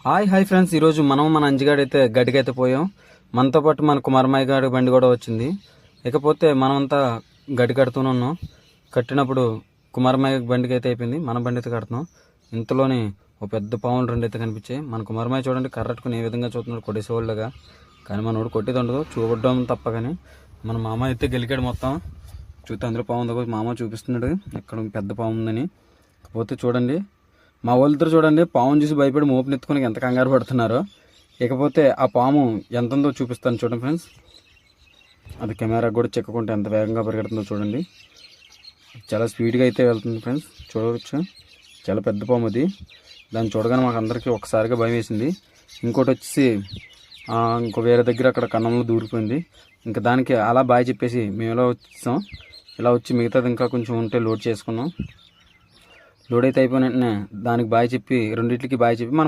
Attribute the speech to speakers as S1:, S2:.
S1: Hi friends, ఈరోజు మన అంజిగాడైతే గడికైతే పోయాం. మనతో పాటు మన కుమారమయ్య గారి బండి కూడా వచ్చింది. ఇకపోతే మనమంతా గడి కడుతూనే ఉన్నాం. కట్టినప్పుడు కుమారమయ్య బండికి అయితే అయిపోయింది, మన బండి అయితే కడుతున్నాం. ఇంతలోనే ఒక పెద్ద పావులు రెండు అయితే కనిపించాయి. మన కుమారమయ్య చూడండి కర్రట్టుకుని ఏ విధంగా చూస్తున్నాడు కొట్టేసేవాళ్ళగా. కానీ మనోడు కొట్టేది ఉండదు, చూడడం తప్ప. కానీ మన మామ అయితే గెలికాడు మొత్తం. చూస్తే అందులో పాము ఉందో మామ చూపిస్తున్నాడు ఎక్కడ పెద్ద పాము ఉందని. కాకపోతే చూడండి మా వాళ్ళిద్దరు చూడండి పాముని చూసి భయపడి మోపుని ఎత్తుకొని ఎంత కంగారు పడుతున్నారో. ఇకపోతే ఆ పాము ఎంత ఉందో చూపిస్తాను చూడండి ఫ్రెండ్స్. అది కెమెరా కూడా చెక్కుకుంటే ఎంత వేగంగా పరిగెడుతుందో చూడండి. చాలా స్పీడ్గా అయితే వెళ్తుంది ఫ్రెండ్స్, చూడవచ్చు. చాలా పెద్ద పాము అది. దాన్ని చూడగానే మాకు అందరికీ ఒకసారిగా భయం వేసింది. ఇంకోటి వచ్చేసి ఇంకో వేరే దగ్గర అక్కడ కన్నంలో దూరిపోయింది. ఇంకా దానికి అలా బాయ్ చెప్పేసి మేము ఇలా వచ్చాం. ఇలా వచ్చి మిగతాది ఇంకా కొంచెం ఉంటే లోడ్ చేసుకున్నాం. లోడ్ అయితే అయిపోయిన వెంటనే దానికి బాయ్ చెప్పి రెండింటికి బాయ్ చెప్పి మనం